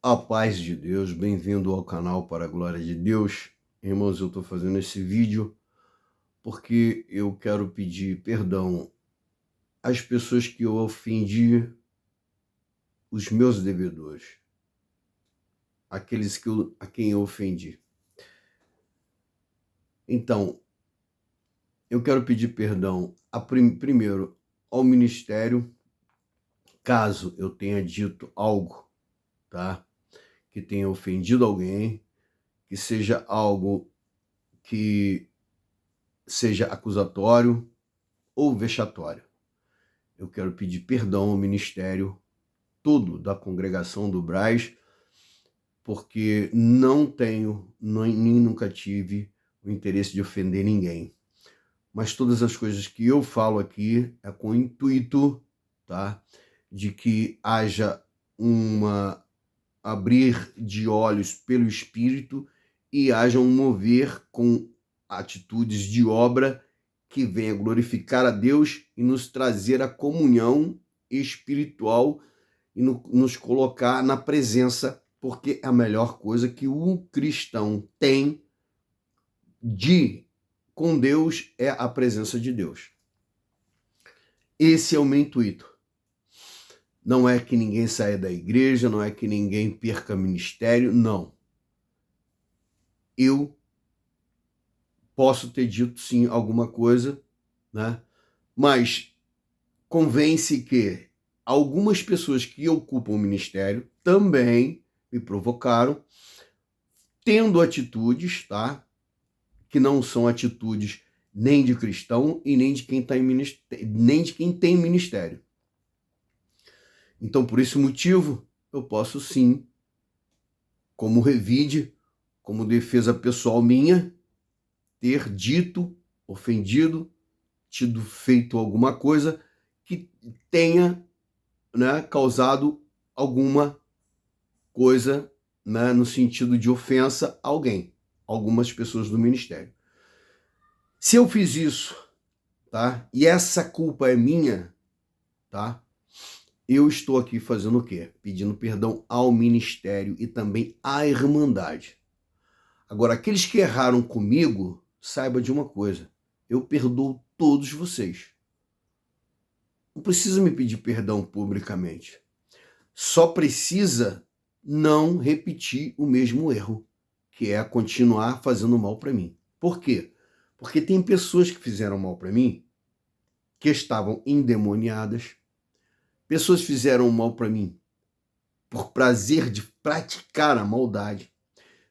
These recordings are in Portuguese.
A paz de Deus, bem-vindo ao canal para a glória de Deus. Irmãos, eu estou fazendo esse vídeo porque eu quero pedir perdão às pessoas que eu ofendi, os meus devedores, aqueles a quem eu ofendi. Então, eu quero pedir perdão primeiro ao ministério, caso eu tenha dito algo, tá? Que tenha ofendido alguém, que seja algo que seja acusatório ou vexatório. Eu quero pedir perdão ao ministério todo da congregação do Brás, porque não tenho, nem nunca tive o interesse de ofender ninguém. Mas todas as coisas que eu falo aqui é com o intuito, tá, de que haja uma abrir de olhos pelo Espírito e haja um mover com atitudes de obra que venha glorificar a Deus e nos trazer a comunhão espiritual e nos colocar na presença, porque é a melhor coisa que um cristão tem com Deus é a presença de Deus. Esse é o meu intuito. Não é que ninguém saia da igreja, não é que ninguém perca ministério, não. Eu posso ter dito sim alguma coisa, né? Mas convence que algumas pessoas que ocupam o ministério também me provocaram, tendo atitudes, tá? Que não são atitudes nem de cristão e nem de quem tá nem de quem tem ministério. Então, por esse motivo, eu posso sim, como revide, como defesa pessoal minha, ter dito, ofendido, tido feito alguma coisa que tenha, né, causado alguma coisa, né, no sentido de ofensa a alguém, algumas pessoas do ministério. Se eu fiz isso, tá? E essa culpa é minha, tá? Eu estou aqui fazendo o quê? Pedindo perdão ao ministério e também à irmandade. Agora, aqueles que erraram comigo, saiba de uma coisa, eu perdoo todos vocês. Não precisa me pedir perdão publicamente. Só precisa não repetir o mesmo erro, que é continuar fazendo mal para mim. Por quê? Porque tem pessoas que fizeram mal para mim, que estavam endemoniadas. Pessoas fizeram mal para mim por prazer de praticar a maldade.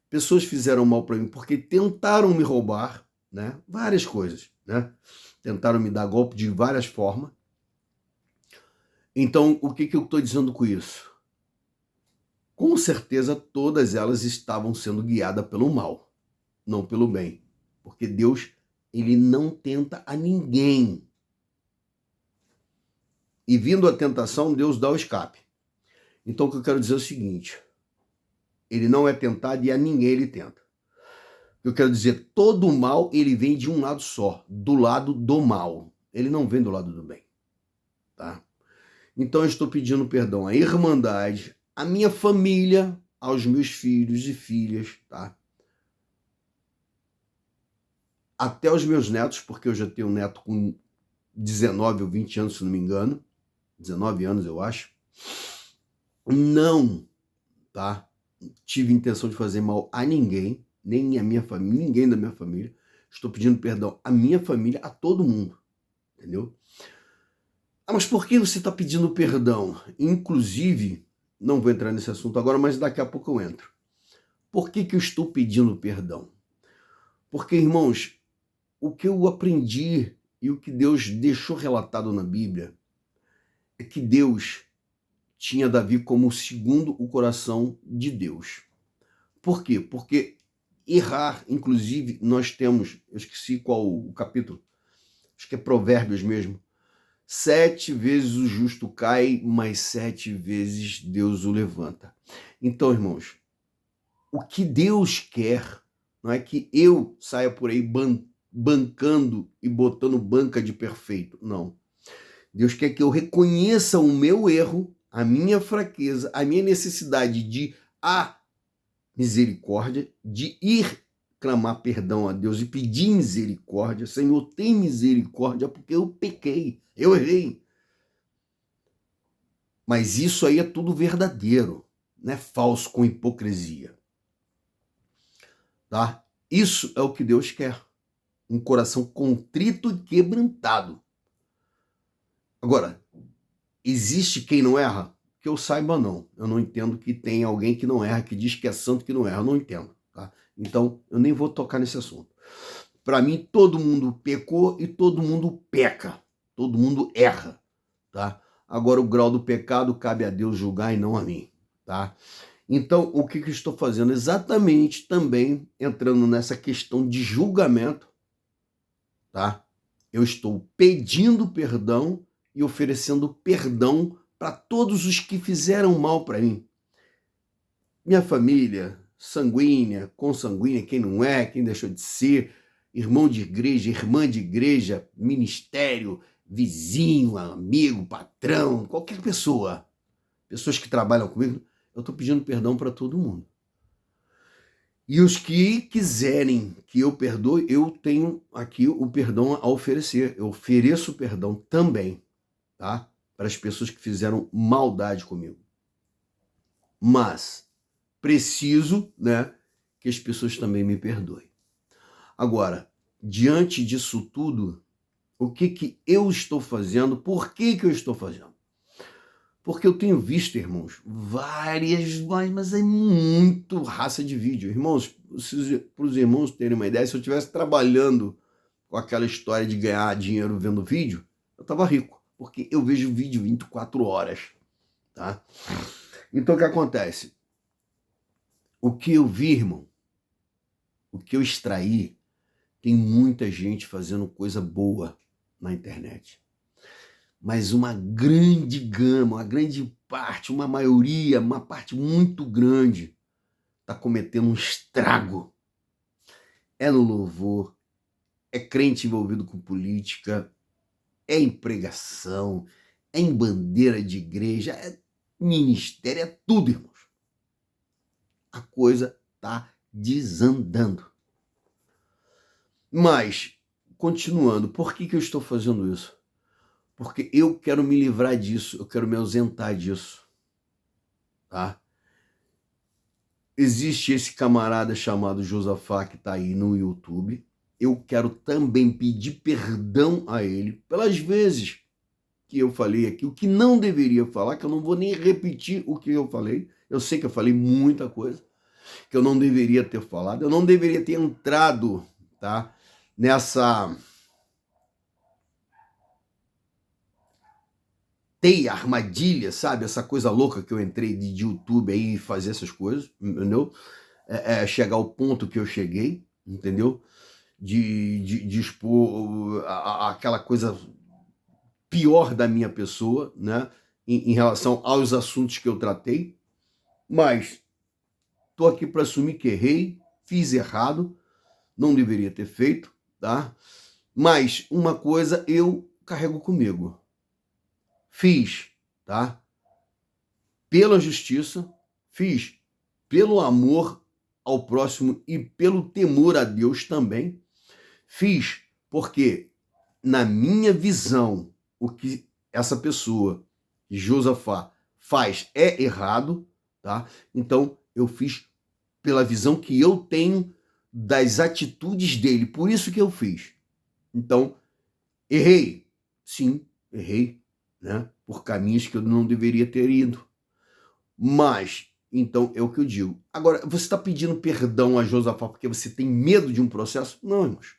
Pessoas fizeram mal para mim porque tentaram me roubar, né? Várias coisas, né? Tentaram me dar golpe de várias formas. Então, o que eu estou dizendo com isso? Com certeza, todas elas estavam sendo guiadas pelo mal, não pelo bem. Porque Deus, ele não tenta a ninguém. E vindo a tentação, Deus dá o escape. Então, o que eu quero dizer é o seguinte: ele não é tentado e a ninguém ele tenta. Eu quero dizer, todo o mal, ele vem de um lado só, do lado do mal. Ele não vem do lado do bem, tá? Então eu estou pedindo perdão à irmandade, à minha família, aos meus filhos e filhas, tá? Até aos meus netos, porque eu já tenho um neto com 19 ou 20 anos, se não me engano. 19 anos, eu acho. Não, tá? Tive intenção de fazer mal a ninguém, nem a minha família, ninguém da minha família. Estou pedindo perdão à minha família, a todo mundo, entendeu? Ah, mas por que você está pedindo perdão? Inclusive, não vou entrar nesse assunto agora, mas daqui a pouco eu entro. Por que eu estou pedindo perdão? Porque, irmãos, o que eu aprendi e o que Deus deixou relatado na Bíblia é que Deus tinha Davi como segundo o coração de Deus. Por quê? Porque errar, inclusive, nós temos, eu esqueci qual o capítulo, acho que é Provérbios mesmo, 7 vezes o justo cai, mas 7 vezes Deus o levanta. Então, irmãos, o que Deus quer não é que eu saia por aí bancando e botando banca de perfeito, não. Deus quer que eu reconheça o meu erro, a minha fraqueza, a minha necessidade de a misericórdia, de ir clamar perdão a Deus e pedir misericórdia. Senhor, tem misericórdia, porque eu pequei, eu errei. Mas isso aí é tudo verdadeiro, não é falso com hipocrisia. Tá? Isso é o que Deus quer. Um coração contrito e quebrantado. Agora, existe quem não erra? Que eu saiba, não. Eu não entendo que tem alguém que não erra, que diz que é santo que não erra. Eu não entendo. Tá? Então, eu nem vou tocar nesse assunto. Para mim, todo mundo pecou e todo mundo peca. Todo mundo erra. Tá? Agora, o grau do pecado cabe a Deus julgar e não a mim. Tá? Então, o que eu estou fazendo? Exatamente também entrando nessa questão de julgamento. Tá? Eu estou pedindo perdão e oferecendo perdão para todos os que fizeram mal para mim. Minha família, sanguínea, consanguínea, quem não é, quem deixou de ser, irmão de igreja, irmã de igreja, ministério, vizinho, amigo, patrão, qualquer pessoa, pessoas que trabalham comigo, eu estou pedindo perdão para todo mundo. E os que quiserem que eu perdoe, eu tenho aqui o perdão a oferecer. Eu ofereço perdão também, tá? Para as pessoas que fizeram maldade comigo. Mas preciso, né, que as pessoas também me perdoem. Agora, diante disso tudo, o que eu estou fazendo? Por que eu estou fazendo? Porque eu tenho visto, irmãos, mas é muito raça de vídeo. Irmãos, para os irmãos terem uma ideia, se eu estivesse trabalhando com aquela história de ganhar dinheiro vendo vídeo, eu estava rico, porque eu vejo vídeo 24 horas, tá? Então, o que acontece? O que eu vi, irmão, o que eu extraí, tem muita gente fazendo coisa boa na internet. Mas uma grande gama, uma grande parte, uma maioria, uma parte muito grande está cometendo um estrago. É no louvor, é crente envolvido com política, é em pregação, é em bandeira de igreja, é ministério, é tudo, irmãos. A coisa está desandando. Mas, continuando, por que eu estou fazendo isso? Porque eu quero me livrar disso, eu quero me ausentar disso, tá? Existe esse camarada chamado Josafá que está aí no YouTube. Eu quero também pedir perdão a ele pelas vezes que eu falei aqui, o que não deveria falar, que eu não vou nem repetir o que eu falei. Eu sei que eu falei muita coisa que eu não deveria ter falado, eu não deveria ter entrado, tá, nessa teia, armadilha, sabe? Essa coisa louca que eu entrei de YouTube aí e fazer essas coisas, entendeu? Chegar ao ponto que eu cheguei, entendeu? De expor aquela coisa pior da minha pessoa, né? Em relação aos assuntos que eu tratei. Mas tô aqui para assumir que errei, fiz errado, não deveria ter feito, tá? Mas uma coisa eu carrego comigo. Fiz, tá? Pela justiça, fiz pelo amor ao próximo e pelo temor a Deus também. Fiz porque, na minha visão, o que essa pessoa, Josafá, faz é errado, tá? Então, eu fiz pela visão que eu tenho das atitudes dele. Por isso que eu fiz. Então, errei. Sim, errei, né? Por caminhos que eu não deveria ter ido. Mas, então, é o que eu digo. Agora, você está pedindo perdão a Josafá porque você tem medo de um processo? Não, irmãos.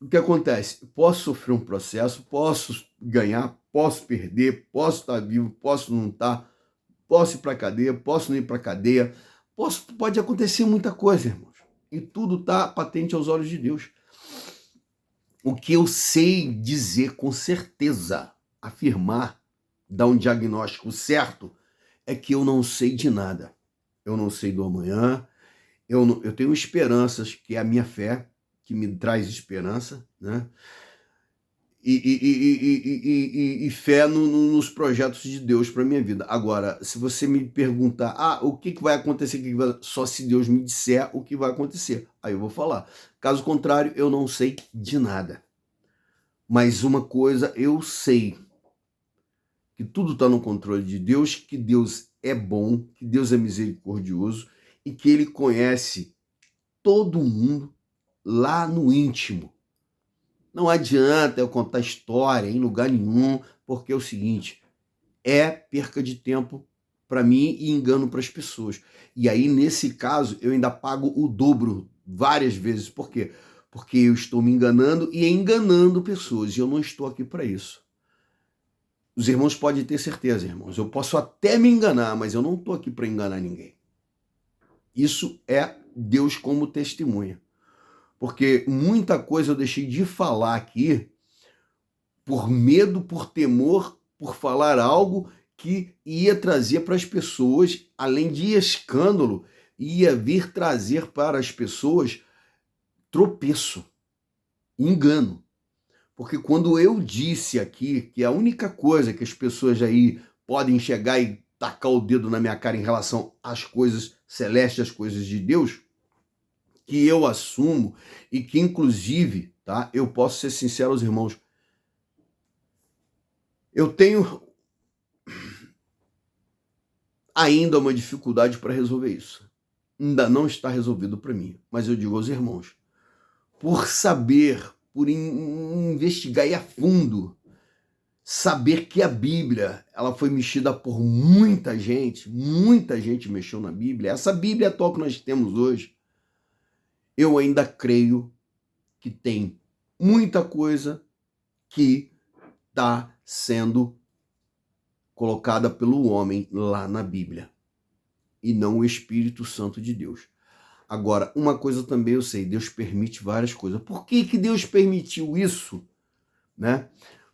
O que acontece? Posso sofrer um processo, posso ganhar, posso perder, posso estar vivo, posso não estar, posso ir para a cadeia, posso não ir para a cadeia, pode acontecer muita coisa, irmãos. E tudo está patente aos olhos de Deus. O que eu sei dizer com certeza, afirmar, dar um diagnóstico certo, é que eu não sei de nada. Eu não sei do amanhã, eu tenho esperanças, que é a minha fé, que me traz esperança, né? e fé nos projetos de Deus para minha vida. Agora, se você me perguntar, o que vai acontecer, só se Deus me disser o que vai acontecer, aí eu vou falar. Caso contrário, eu não sei de nada. Mas uma coisa eu sei, que tudo está no controle de Deus, que Deus é bom, que Deus é misericordioso e que Ele conhece todo mundo lá no íntimo. Não adianta eu contar história em lugar nenhum, porque é o seguinte, é perca de tempo para mim e engano para as pessoas. E aí, nesse caso, eu ainda pago o dobro várias vezes. Por quê? Porque eu estou me enganando e enganando pessoas, e eu não estou aqui para isso. Os irmãos podem ter certeza, irmãos. Eu posso até me enganar, mas eu não estou aqui para enganar ninguém. Isso é Deus como testemunha. Porque muita coisa eu deixei de falar aqui por medo, por temor, por falar algo que ia trazer para as pessoas, além de escândalo, ia vir trazer para as pessoas tropeço, engano. Porque quando eu disse aqui que a única coisa que as pessoas aí podem chegar e tacar o dedo na minha cara em relação às coisas celestes, às coisas de Deus, que eu assumo e que inclusive, tá? Eu posso ser sincero aos irmãos, eu tenho ainda uma dificuldade para resolver isso. Ainda não está resolvido para mim, mas eu digo aos irmãos, por saber, por investigar e a fundo, saber que a Bíblia, ela foi mexida por muita gente mexeu na Bíblia, essa Bíblia atual que nós temos hoje, eu ainda creio que tem muita coisa que está sendo colocada pelo homem lá na Bíblia, e não o Espírito Santo de Deus. Agora, uma coisa também eu sei, Deus permite várias coisas. Por que Deus permitiu isso? Né?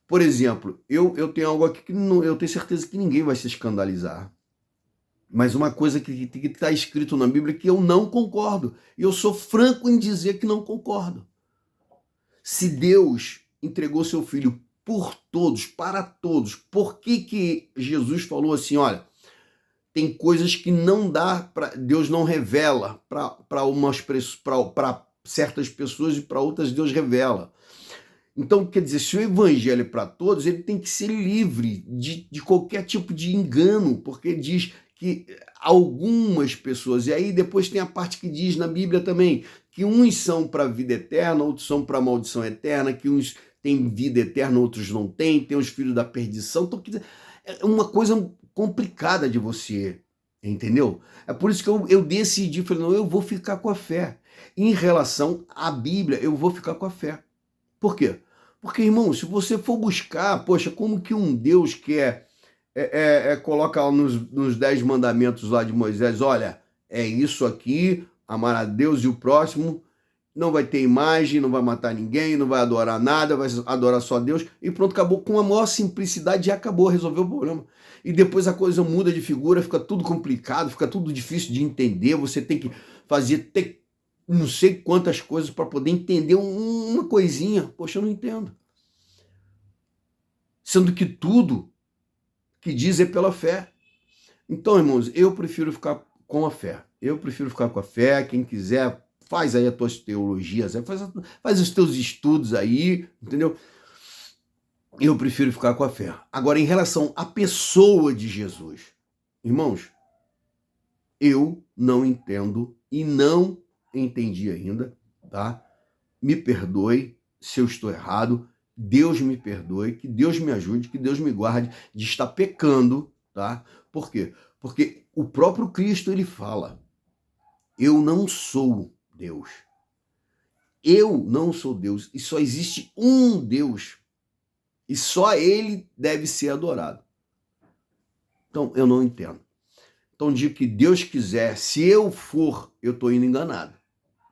Por exemplo, eu tenho algo aqui que eu tenho certeza que ninguém vai se escandalizar. Mas uma coisa que está escrito na Bíblia que eu não concordo. E eu sou franco em dizer que não concordo. Se Deus entregou seu filho por todos, para todos, por que Jesus falou assim, olha, tem coisas que não dá para Deus não revela para certas pessoas e para outras Deus revela. Então, quer dizer, se o evangelho é para todos, ele tem que ser livre de qualquer tipo de engano, porque diz que algumas pessoas, e aí depois tem a parte que diz na Bíblia também, que uns são para a vida eterna, outros são para a maldição eterna, que uns têm vida eterna, outros não têm, tem os filhos da perdição. Então, é uma coisa complicada de você, entendeu? É por isso que eu decidi, falei, não, eu vou ficar com a fé. Em relação à Bíblia, eu vou ficar com a fé. Por quê? Porque, irmão, se você for buscar, poxa, como que um Deus quer coloca nos 10 mandamentos lá de Moisés, olha, é isso aqui, amar a Deus e o próximo, não vai ter imagem, não vai matar ninguém, não vai adorar nada, vai adorar só Deus, e pronto, acabou. Com a maior simplicidade, já acabou, resolveu o problema. E depois a coisa muda de figura, fica tudo complicado, fica tudo difícil de entender, você tem que fazer não sei quantas coisas para poder entender uma coisinha. Poxa, eu não entendo. Sendo que tudo que diz é pela fé. Então, irmãos, eu prefiro ficar com a fé. Eu prefiro ficar com a fé. Quem quiser, faz aí as tuas teologias, faz os teus estudos aí, entendeu? Eu prefiro ficar com a fé. Agora, em relação à pessoa de Jesus, irmãos, eu não entendo e não entendi ainda, tá? Me perdoe se eu estou errado, Deus me perdoe, que Deus me ajude, que Deus me guarde de estar pecando, tá? Por quê? Porque o próprio Cristo, ele fala, eu não sou Deus. Eu não sou Deus e só existe um Deus e só ele deve ser adorado. Então, eu não entendo. Então, digo que Deus quiser, se eu for, eu estou indo enganado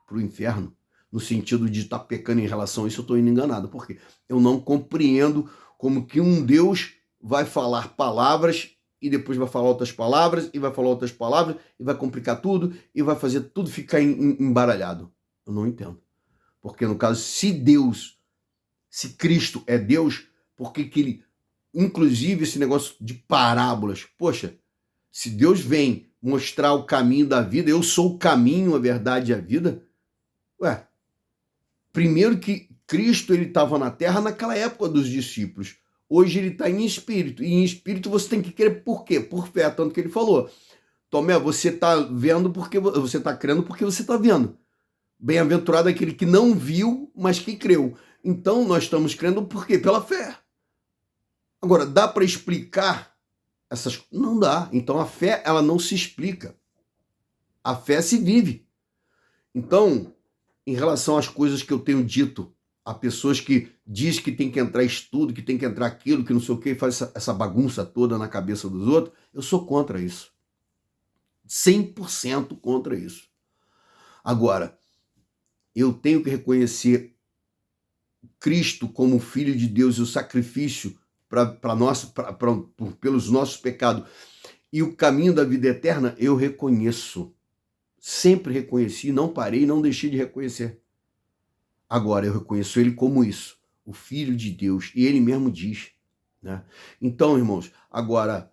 para o inferno, no sentido de estar pecando em relação a isso, eu estou indo enganado. Por quê? Eu não compreendo como que um Deus vai falar palavras e depois vai falar outras palavras e vai falar outras palavras e vai complicar tudo e vai fazer tudo ficar embaralhado. Eu não entendo. Porque, no caso, se Deus Se Cristo é Deus, por que que ele, inclusive esse negócio de parábolas, poxa, se Deus vem mostrar o caminho da vida, eu sou o caminho, a verdade e a vida, ué, primeiro que Cristo ele estava na terra naquela época dos discípulos, hoje ele está em espírito, e em espírito você tem que crer por quê? Por fé, tanto que ele falou, Tomé, você está vendo porque você está crendo porque você está vendo. Bem-aventurado aquele que não viu, mas que creu. Então nós estamos crendo por quê? Pela fé. Agora, dá para explicar essas coisas? Não dá. Então a fé, ela não se explica. A fé se vive. Então, em relação às coisas que eu tenho dito a pessoas que diz que tem que entrar estudo, que tem que entrar aquilo, que não sei o que, faz essa bagunça toda na cabeça dos outros, eu sou contra isso. 100% contra isso. Agora, eu tenho que reconhecer Cristo como Filho de Deus e o sacrifício pelos nossos pecados e o caminho da vida eterna, eu reconheço. Sempre reconheci, não parei, não deixei de reconhecer. Agora, eu reconheço ele como isso, o Filho de Deus, e ele mesmo diz, né? Então, irmãos, agora,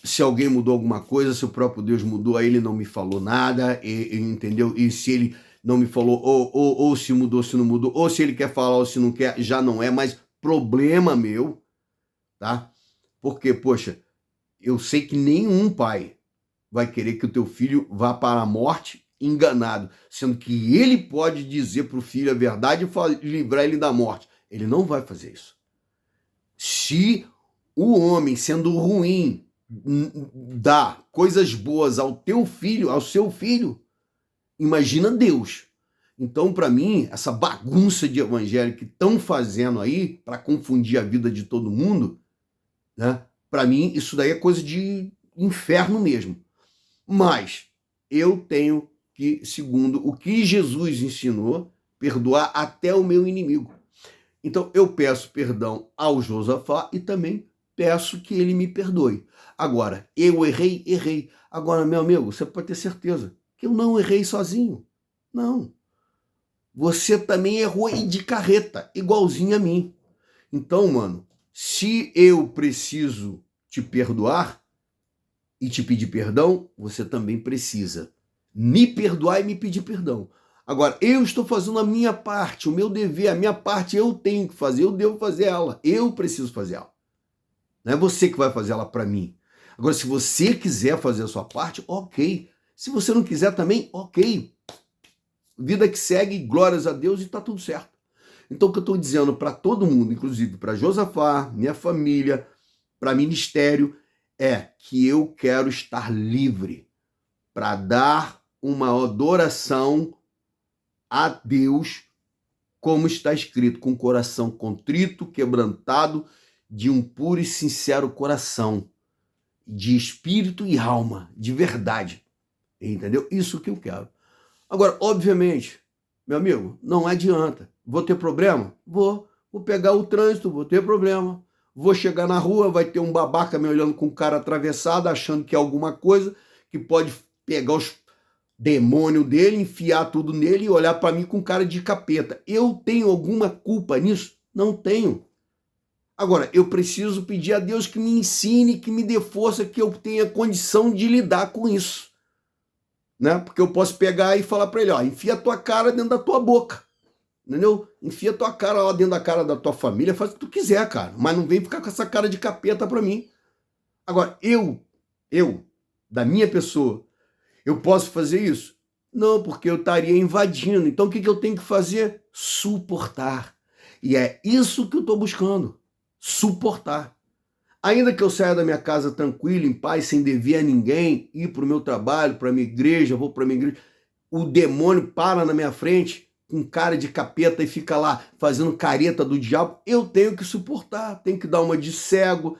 se alguém mudou alguma coisa, se o próprio Deus mudou, aí ele não me falou nada, entendeu? E se ele não me falou, ou se mudou, se não mudou, ou se ele quer falar, ou se não quer, já não é mais problema meu, tá? Porque, poxa, eu sei que nenhum pai vai querer que o teu filho vá para a morte enganado, sendo que ele pode dizer para o filho a verdade e livrar ele da morte. Ele não vai fazer isso. Se o homem, sendo ruim, dá coisas boas ao teu filho, ao seu filho, imagina Deus. Então, para mim, essa bagunça de evangelho que estão fazendo aí para confundir a vida de todo mundo, né? Para mim, isso daí é coisa de inferno mesmo. Mas eu tenho que, segundo o que Jesus ensinou, perdoar até o meu inimigo. Então, eu peço perdão ao Josafá e também peço que ele me perdoe. Agora, eu errei. Agora, meu amigo, você pode ter certeza que eu não errei sozinho. Não. Você também errou e de carreta, igualzinho a mim. Então, mano, se eu preciso te perdoar e te pedir perdão, você também precisa me perdoar e me pedir perdão. Agora, eu estou fazendo a minha parte, o meu dever, a minha parte eu tenho que fazer, eu devo fazer ela, eu preciso fazer ela. Não é você que vai fazer ela para mim. Agora, se você quiser fazer a sua parte, ok. Se você não quiser também, ok. Vida que segue, glórias a Deus e tá tudo certo. Então, o que eu estou dizendo para todo mundo, inclusive para Josafá, minha família, para ministério, é que eu quero estar livre para dar uma adoração a Deus, como está escrito, com coração contrito, quebrantado, de um puro e sincero coração, de espírito e alma, de verdade. Entendeu? Isso que eu quero. Agora, obviamente, meu amigo, não adianta. Vou ter problema? Vou pegar o trânsito, vou ter problema. Vou chegar na rua, vai ter um babaca me olhando com o cara atravessado, achando que é alguma coisa, que pode pegar os demônios dele, enfiar tudo nele e olhar para mim com cara de capeta. Eu tenho alguma culpa nisso? Não tenho. Agora, eu preciso pedir a Deus que me ensine, que me dê força, que eu tenha condição de lidar com isso. Né? Porque eu posso pegar e falar para ele, ó, enfia a tua cara dentro da tua boca. Entendeu? Enfia a tua cara lá dentro da cara da tua família, faz o que tu quiser, cara. Mas não vem ficar com essa cara de capeta para mim. Agora, da minha pessoa, eu posso fazer isso? Não, porque eu estaria invadindo. Então, o que eu tenho que fazer? Suportar. E é isso que eu estou buscando. Suportar. Ainda que eu saia da minha casa tranquilo, em paz, sem dever a ninguém, ir para o meu trabalho, para a minha igreja, vou para a minha igreja, o demônio para na minha frente com cara de capeta e fica lá fazendo careta do diabo, eu tenho que suportar, tenho que dar uma de cego,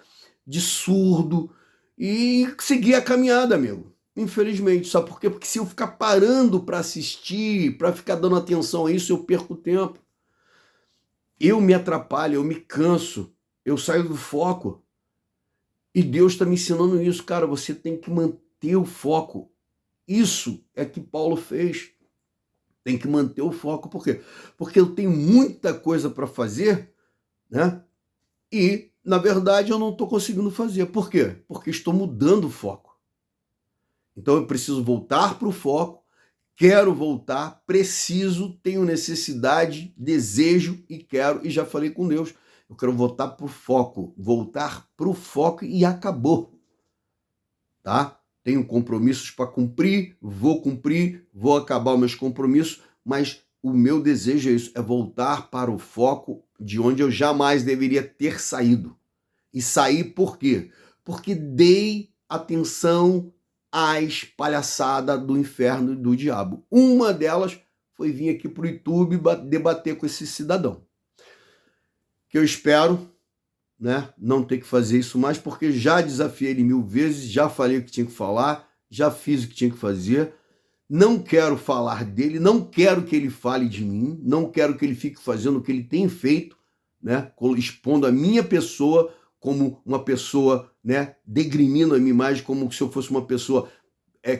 de surdo e seguir a caminhada, amigo. Infelizmente, sabe por quê? Porque se eu ficar parando para assistir, para ficar dando atenção a isso, eu perco tempo. Eu me atrapalho, eu me canso, eu saio do foco. E Deus está me ensinando isso, cara, você tem que manter o foco. Isso é que Paulo fez. Tem que manter o foco. Por quê? Porque eu tenho muita coisa para fazer, né? E, na verdade, eu não estou conseguindo fazer. Por quê? Porque estou mudando o foco. Então, eu preciso voltar para o foco, quero voltar, preciso, tenho necessidade, desejo e quero, e já falei com Deus, eu quero voltar para o foco e acabou, tá? Tenho compromissos para cumprir, vou acabar os meus compromissos, mas o meu desejo é isso, é voltar para o foco de onde eu jamais deveria ter saído. E sair por quê? Porque dei atenção às palhaçadas do inferno e do diabo. Uma delas foi vir aqui para o YouTube debater com esse cidadão. Que eu espero, né, não ter que fazer isso mais, porque já desafiei ele 1000 vezes, já falei o que tinha que falar, já fiz o que tinha que fazer. Não quero falar dele, não quero que ele fale de mim, não quero que ele fique fazendo o que ele tem feito, né, expondo a minha pessoa como uma pessoa, né, degrimindo a minha imagem como se eu fosse uma pessoa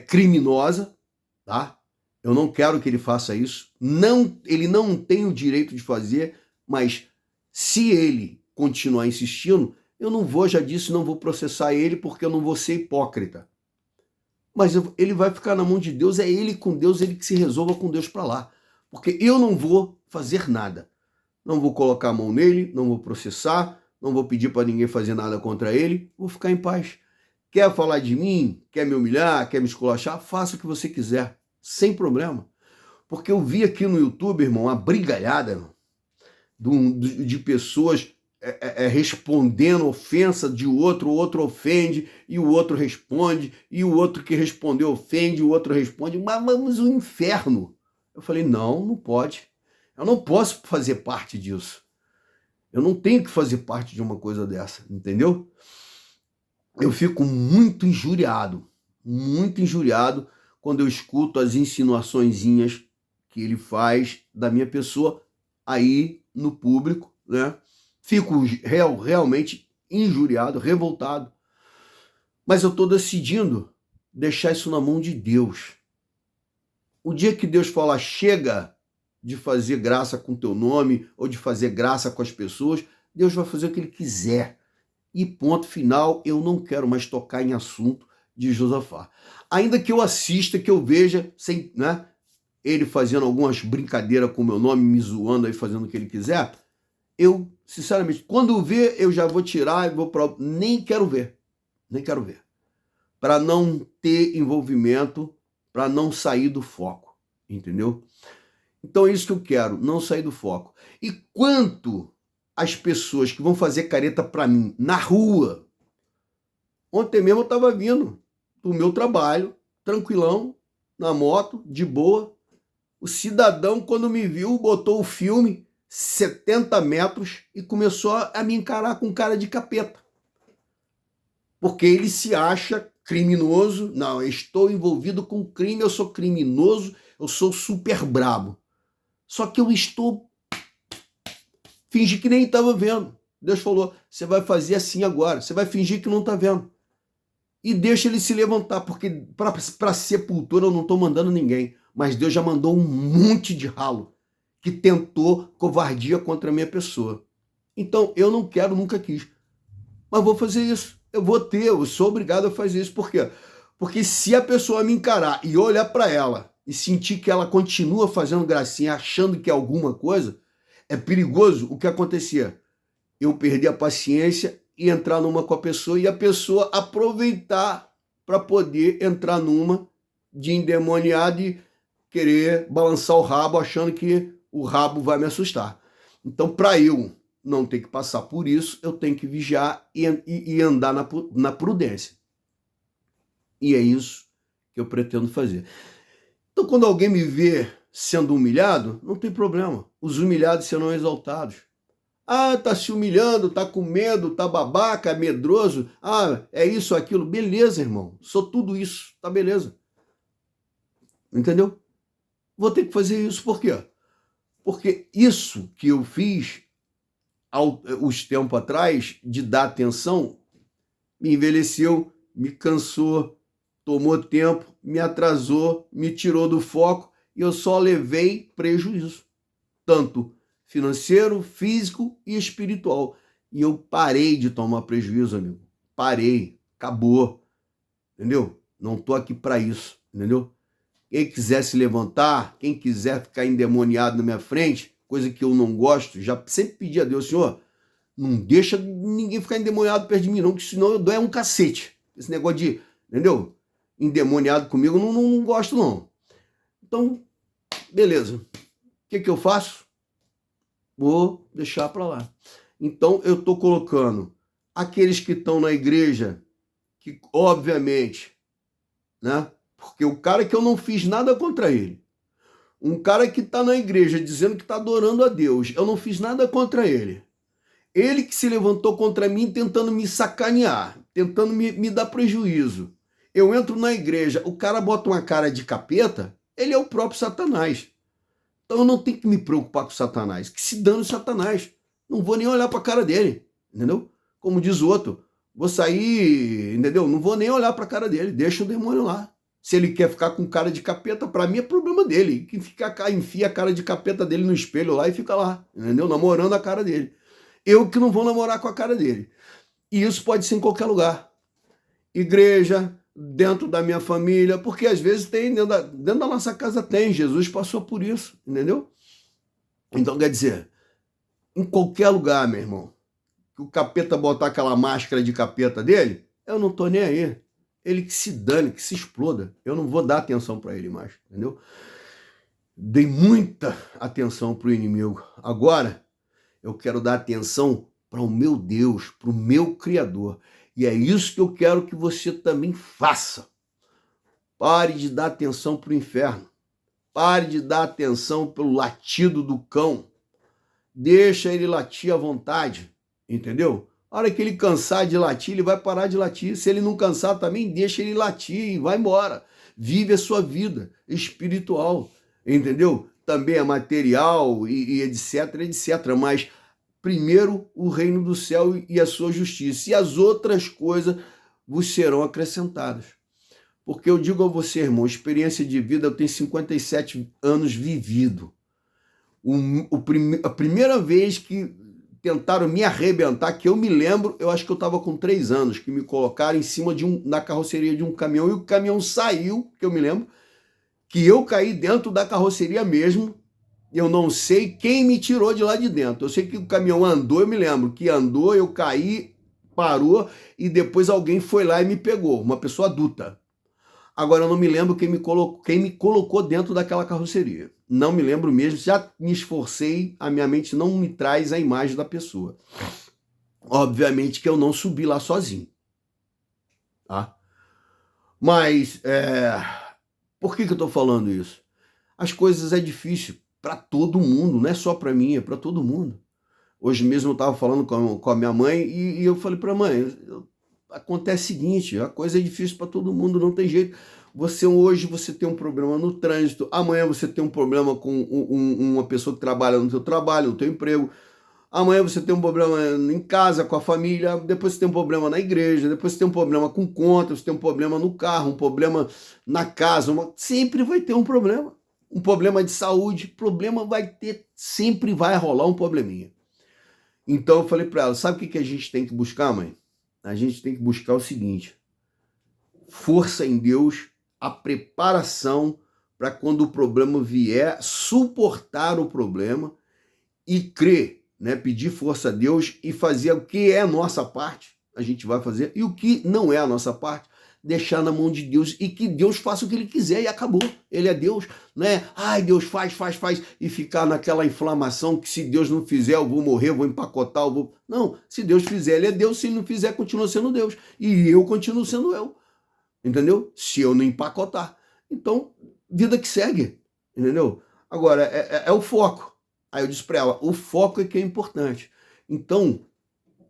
criminosa, tá? Eu não quero que ele faça isso. Não, ele não tem o direito de fazer, mas se ele continuar insistindo, eu não vou, já disse, não vou processar ele porque eu não vou ser hipócrita. Mas ele vai ficar na mão de Deus, é ele com Deus, ele que se resolva com Deus para lá. Porque eu não vou fazer nada. Não vou colocar a mão nele, não vou processar, não vou pedir para ninguém fazer nada contra ele, vou ficar em paz. Quer falar de mim? Quer me humilhar? Quer me esculachar? Faça o que você quiser, sem problema. Porque eu vi aqui no YouTube, irmão, uma brigalhada de pessoas respondendo ofensa de outro, o outro ofende, e o outro responde, e o outro que respondeu ofende, o outro responde, mas vamos o inferno. Eu falei, não pode. Eu não posso fazer parte disso. Eu não tenho que fazer parte de uma coisa dessa, entendeu? Eu fico muito injuriado quando eu escuto as insinuaçõezinhas que ele faz da minha pessoa aí no público, né? Fico realmente injuriado, revoltado. Mas eu estou decidindo deixar isso na mão de Deus. O dia que Deus falar, chega de fazer graça com teu nome ou de fazer graça com as pessoas, Deus vai fazer o que ele quiser. E ponto final, eu não quero mais tocar em assunto de Josafá. Ainda que eu assista, que eu veja, sem, né, ele fazendo algumas brincadeiras com o meu nome, me zoando aí, fazendo o que ele quiser, eu, sinceramente, quando ver, eu já vou tirar e vou para... Nem quero ver. Para não ter envolvimento, para não sair do foco, entendeu? Então é isso que eu quero, não sair do foco. E quanto às pessoas que vão fazer careta para mim na rua, ontem mesmo eu estava vindo do meu trabalho, tranquilão, na moto, de boa. O cidadão, quando me viu, botou o filme 70 metros e começou a me encarar com cara de capeta. Porque ele se acha criminoso. Não, eu estou envolvido com crime, eu sou criminoso, eu sou super brabo. Só que eu estou... Fingi que nem estava vendo. Deus falou, você vai fazer assim agora, você vai fingir que não está vendo. E deixa ele se levantar, porque para sepultura eu não estou mandando ninguém. Mas Deus já mandou um monte de ralo que tentou covardia contra a minha pessoa. Então, eu não quero, nunca quis. Mas vou fazer isso. Eu sou obrigado a fazer isso. Por quê? Porque se a pessoa me encarar e olhar para ela e sentir que ela continua fazendo gracinha, achando que é alguma coisa, é perigoso o que acontecia. Eu perder a paciência e entrar numa com a pessoa e a pessoa aproveitar para poder entrar numa de endemoniado e querer balançar o rabo achando que o rabo vai me assustar. Então, para eu não ter que passar por isso, eu tenho que vigiar e andar na prudência. E é isso que eu pretendo fazer. Então, quando alguém me vê sendo humilhado, não tem problema. Os humilhados serão exaltados. Ah, tá se humilhando, tá com medo, tá babaca, é medroso. Ah, é isso, aquilo. Beleza, irmão. Sou tudo isso. Tá beleza. Entendeu? Vou ter que fazer isso. Por quê? Porque isso que eu fiz uns tempos atrás, de dar atenção, me envelheceu, me cansou, tomou tempo, me atrasou, me tirou do foco e eu só levei prejuízo, tanto financeiro, físico e espiritual. E eu parei de tomar prejuízo, amigo. Parei, acabou, entendeu? Não tô aqui para isso, entendeu? Quem quiser se levantar, quem quiser ficar endemoniado na minha frente, coisa que eu não gosto, já sempre pedi a Deus, Senhor, não deixa ninguém ficar endemoniado perto de mim, não, que senão eu dou um cacete. Esse negócio de, entendeu? Endemoniado comigo, eu não gosto, não. Então, beleza. O que eu faço? Vou deixar para lá. Então, eu estou colocando aqueles que estão na igreja, que obviamente, né? Porque o cara que eu não fiz nada contra ele, um cara que está na igreja dizendo que está adorando a Deus, eu não fiz nada contra ele. Ele que se levantou contra mim tentando me sacanear, tentando me dar prejuízo. Eu entro na igreja, o cara bota uma cara de capeta, ele é o próprio Satanás. Então eu não tenho que me preocupar com o Satanás, que se dane o Satanás. Não vou nem olhar para a cara dele, entendeu? Como diz o outro, vou sair, entendeu? Não vou nem olhar para a cara dele, deixa o demônio lá. Se ele quer ficar com cara de capeta, para mim é problema dele. Que enfia a cara de capeta dele no espelho lá e fica lá, entendeu? Namorando a cara dele. Eu que não vou namorar com a cara dele. E isso pode ser em qualquer lugar. Igreja, dentro da minha família, porque às vezes tem, dentro da nossa casa tem. Jesus passou por isso, entendeu? Então, quer dizer, em qualquer lugar, meu irmão, que o capeta botar aquela máscara de capeta dele, eu não tô nem aí. Ele que se dane, que se exploda. Eu não vou dar atenção para ele mais, entendeu? Dei muita atenção pro inimigo. Agora, eu quero dar atenção para o meu Deus, para o meu Criador. E é isso que eu quero que você também faça. Pare de dar atenção para o inferno. Pare de dar atenção pelo latido do cão. Deixa ele latir à vontade, entendeu? A hora que ele cansar de latir, ele vai parar de latir. Se ele não cansar também, deixa ele latir e vai embora. Vive a sua vida espiritual, entendeu? Também é material e etc, etc. Mas primeiro o reino do céu e a sua justiça. E as outras coisas vos serão acrescentadas. Porque eu digo a você, irmão, experiência de vida, eu tenho 57 anos vivido. A primeira vez que tentaram me arrebentar, que eu me lembro, eu acho que eu estava com 3 anos, que me colocaram em cima na carroceria de um caminhão, e o caminhão saiu, que eu me lembro, que eu caí dentro da carroceria mesmo. Eu não sei quem me tirou de lá de dentro. Eu sei que o caminhão andou, eu me lembro que andou, eu caí, parou, e depois alguém foi lá e me pegou, uma pessoa adulta. Agora eu não me lembro quem me colocou dentro daquela carroceria. Não me lembro mesmo, já me esforcei, a minha mente não me traz a imagem da pessoa. Obviamente que eu não subi lá sozinho. Tá? Mas, por que eu estou falando isso? As coisas é difícil para todo mundo, não é só para mim, é para todo mundo. Hoje mesmo eu estava falando com a minha mãe e eu falei para a mãe, acontece o seguinte, a coisa é difícil para todo mundo, não tem jeito. Hoje você tem um problema no trânsito, amanhã você tem um problema com uma pessoa que trabalha no teu trabalho, no teu emprego, amanhã você tem um problema em casa, com a família, depois você tem um problema na igreja, depois você tem um problema com conta, você tem um problema no carro, um problema na casa, sempre vai ter um problema. Um problema de saúde, problema vai ter, sempre vai rolar um probleminha. Então eu falei para ela, sabe o que a gente tem que buscar, mãe? A gente tem que buscar o seguinte, força em Deus, a preparação para quando o problema vier, suportar o problema e crer, né? Pedir força a Deus e fazer o que é a nossa parte, a gente vai fazer, e o que não é a nossa parte, deixar na mão de Deus e que Deus faça o que ele quiser e acabou. Ele é Deus, né? Ai, Deus faz e ficar naquela inflamação que se Deus não fizer eu vou morrer, eu vou empacotar, eu vou... Não, se Deus fizer, ele é Deus, se ele não fizer, continua sendo Deus. E eu continuo sendo eu, entendeu? Se eu não empacotar. Então, vida que segue, entendeu? Agora, é o foco. Aí eu disse para ela, o foco é que é importante. Então,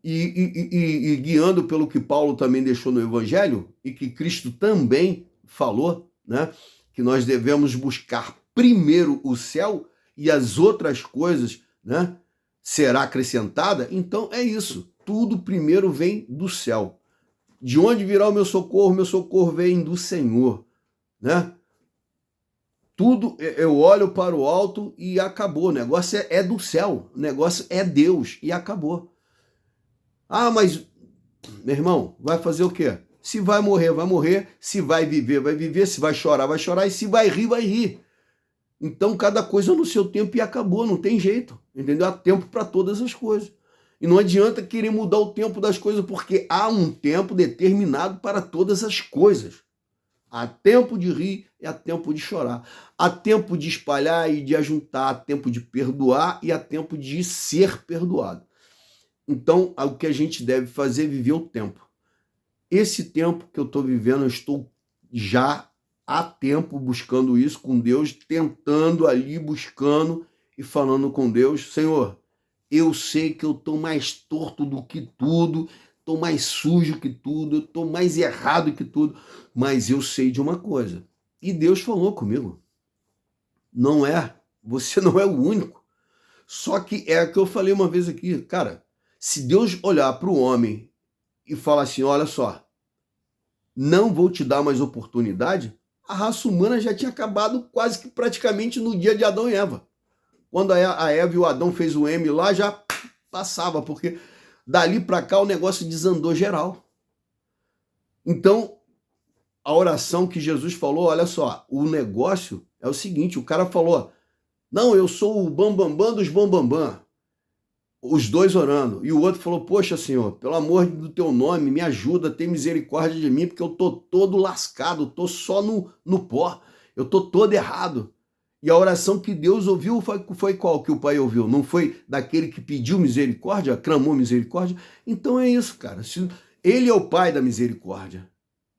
e guiando pelo que Paulo também deixou no Evangelho, e que Cristo também falou, né, que nós devemos buscar primeiro o céu e as outras coisas, né, será acrescentada. Então é isso, tudo primeiro vem do céu. De onde virá o meu socorro? Meu socorro vem do Senhor, né? Tudo, eu olho para o alto e acabou. O negócio é do céu, o negócio é Deus e acabou. Ah, mas, meu irmão, vai fazer o quê? Se vai morrer, vai morrer. Se vai viver. Se vai chorar, vai chorar. E se vai rir, vai rir. Então, cada coisa no seu tempo e acabou, não tem jeito, entendeu? Há tempo para todas as coisas. E não adianta querer mudar o tempo das coisas, porque há um tempo determinado para todas as coisas. Há tempo de rir e há tempo de chorar. Há tempo de espalhar e de ajuntar, há tempo de perdoar e há tempo de ser perdoado. Então, o que a gente deve fazer é viver o tempo. Esse tempo que eu estou vivendo, eu estou já há tempo buscando isso com Deus, tentando ali, buscando e falando com Deus. Senhor, eu sei que eu estou mais torto do que tudo, estou mais sujo que tudo, estou mais errado que tudo, mas eu sei de uma coisa. E Deus falou comigo. Não é, você não é o único. Só que é o que eu falei uma vez aqui, cara, se Deus olhar para o homem e falar assim, olha só, não vou te dar mais oportunidade, a raça humana já tinha acabado quase que praticamente no dia de Adão e Eva. Quando a Eva e o Adão fez o M lá, já passava, porque dali para cá o negócio desandou geral. Então, a oração que Jesus falou, olha só, o negócio é o seguinte, o cara falou, não, eu sou o bambambam dos bambambam. Os dois orando. E o outro falou, poxa, Senhor, pelo amor do teu nome, me ajuda, tem misericórdia de mim, porque eu tô todo lascado, tô só no pó, eu tô todo errado. E a oração que Deus ouviu foi qual que o pai ouviu? Não foi daquele que pediu misericórdia, clamou misericórdia? Então é isso, cara. Ele é o pai da misericórdia.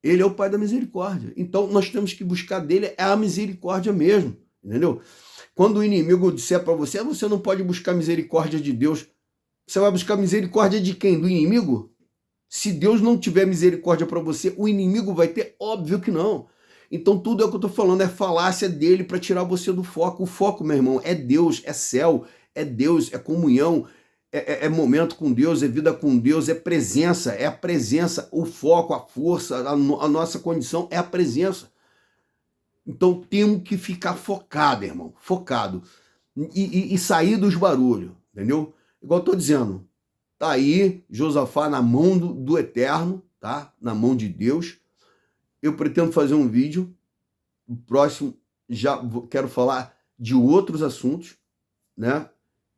Ele é o pai da misericórdia. Então nós temos que buscar dele a misericórdia mesmo, entendeu? Quando o inimigo disser para você, você não pode buscar misericórdia de Deus, você vai buscar misericórdia de quem? Do inimigo? Se Deus não tiver misericórdia para você, o inimigo vai ter? Óbvio que não. Então tudo é o que eu estou falando, é falácia dele para tirar você do foco. O foco, meu irmão, é Deus, é céu, é Deus, é comunhão, é momento com Deus, é vida com Deus, é presença, é a presença, o foco, a força, a nossa condição é a presença. Então temos que ficar focado, irmão, focado. E sair dos barulhos, entendeu? Igual eu tô dizendo, tá aí Josafá na mão do Eterno, tá? Na mão de Deus. Eu pretendo fazer um vídeo, o próximo quero falar de outros assuntos, né?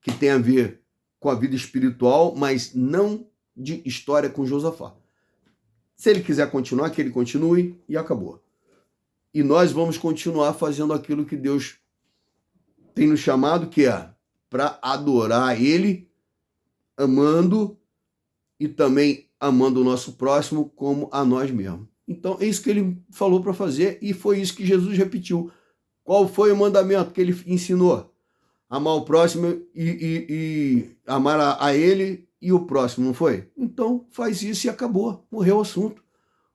Que tem a ver com a vida espiritual, mas não de história com Josafá. Se ele quiser continuar, que ele continue e acabou. E nós vamos continuar fazendo aquilo que Deus tem nos chamado, que é para adorar ele, amando e também amando o nosso próximo como a nós mesmos. Então é isso que ele falou para fazer e foi isso que Jesus repetiu. Qual foi o mandamento que ele ensinou? Amar o próximo e amar a ele e o próximo, não foi? Então faz isso e acabou, morreu o assunto.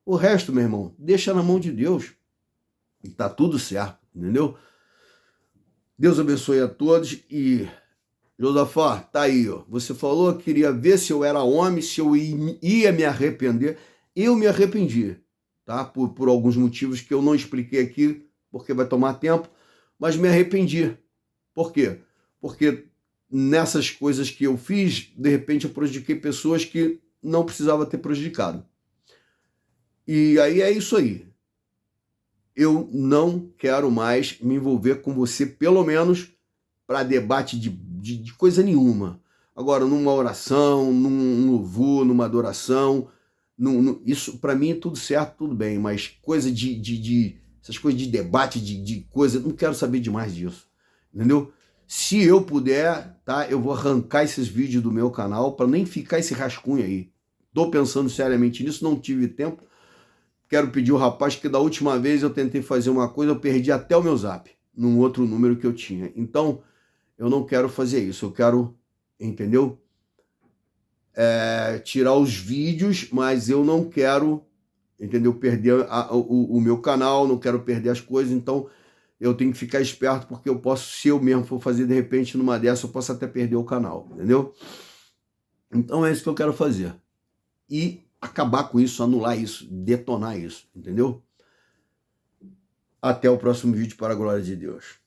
O resto, meu irmão, deixa na mão de Deus e tá tudo certo, entendeu? Deus abençoe a todos e Josafá, tá aí, ó. Você falou que queria ver se eu era homem, se eu ia me arrepender. Eu me arrependi, tá? Por alguns motivos que eu não expliquei aqui, porque vai tomar tempo, mas me arrependi. Por quê? Porque nessas coisas que eu fiz, de repente eu prejudiquei pessoas que não precisava ter prejudicado. E aí é isso aí. Eu não quero mais me envolver com você, pelo menos para debate de coisa nenhuma. Agora, numa oração, num louvor, numa adoração, isso para mim é tudo certo, tudo bem, mas coisa essas coisas de debate, de coisa, não quero saber demais disso, entendeu? Se eu puder, tá, eu vou arrancar esses vídeos do meu canal para nem ficar esse rascunho aí. Tô pensando seriamente nisso, não tive tempo. Quero pedir ao rapaz que da última vez eu tentei fazer uma coisa, eu perdi até o meu zap, num outro número que eu tinha. Então, eu não quero fazer isso, eu quero, entendeu? Tirar os vídeos, mas eu não quero, entendeu? Perder o meu canal, não quero perder as coisas, então eu tenho que ficar esperto, porque eu posso, se eu mesmo for fazer de repente numa dessa, eu posso até perder o canal, entendeu? Então é isso que eu quero fazer. E acabar com isso, anular isso, detonar isso, entendeu? Até o próximo vídeo, para a glória de Deus.